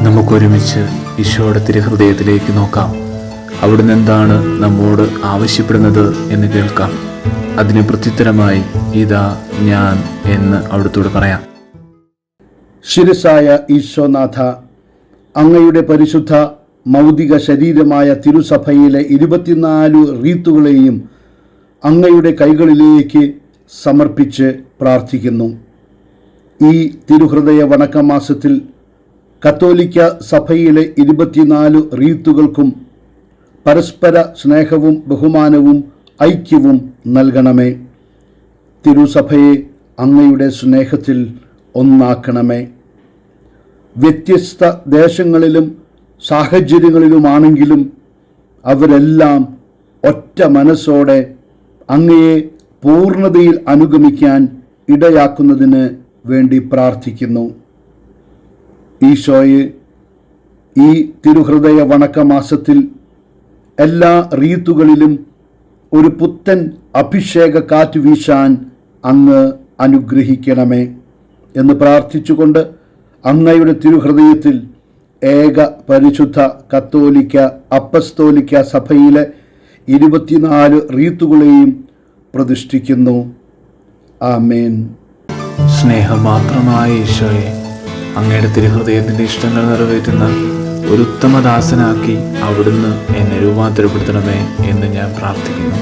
നമുക്കൊരുമിച്ച് ഈശോയുടെ തിരുഹൃദയത്തിലേക്ക് നോക്കാം. അവിടുന്ന് എന്താണ് നമ്മോട് ആവശ്യപ്പെടുന്നത് എന്ന് കേൾക്കാം. അതിന് പ്രത്യുത്തരമായി ഇതാ ഞാൻ എന്ന് അവിടുത്തോട് പറയാം. ശിരസായ ഈശോനാഥ, അങ്ങയുടെ പരിശുദ്ധ മൗതിക ശരീരമായ തിരുസഭയിലെ 24 റീത്തുകളെയും അങ്ങയുടെ കൈകളിലേക്ക് സമർപ്പിച്ച് പ്രാർത്ഥിക്കുന്നു. ഈ തിരുഹൃദയ വണക്കമാസത്തിൽ കത്തോലിക്ക സഭയിലെ 24 റീത്തുകൾക്കും പരസ്പര സ്നേഹവും ബഹുമാനവും ഐക്യവും നൽകണമേ. തിരുസഭയെ അങ്ങയുടെ സ്നേഹത്തിൽ ഒന്നാക്കണമേ. വ്യത്യസ്ത ദേശങ്ങളിലും സാഹചര്യങ്ങളിലുമാണെങ്കിലും അവരെല്ലാം ഒറ്റ മനസ്സോടെ അങ്ങയെ പൂർണ്ണതയിൽ അനുഗമിക്കാൻ ഇടയാക്കുന്നതിന് വേണ്ടി പ്രാർത്ഥിക്കുന്നു. ഈശോയെ, ഈ തിരുഹൃദയ വണക്കമാസത്തിൽ എല്ലാ റീത്തുകളിലും ഒരു പുത്തൻ അഭിഷേക കാറ്റ് വീശാൻ അങ്ങ് അനുഗ്രഹിക്കണമേ എന്ന് പ്രാർത്ഥിച്ചുകൊണ്ട് അങ്ങയുടെ തിരുഹൃദയത്തിൽ ഏക പരിശുദ്ധ കത്തോലിക്ക അപ്പസ്തോലിക്ക സഭയിലെ 24 റീത്തുകളെയും പ്രതിഷ്ഠിക്കുന്നു. ആമേൻ. സ്നേഹം മാത്രമായ ഈശോയെ, അങ്ങയുടെ തിരുഹൃദയത്തിൻ്റെ ഇഷ്ടങ്ങൾ നിറവേറ്റുന്ന ഒരു ഉത്തമദാസനാക്കി അവിടുന്ന് എന്നെ രൂപാന്തരപ്പെടുത്തണമേ എന്ന് ഞാൻ പ്രാർത്ഥിക്കുന്നു.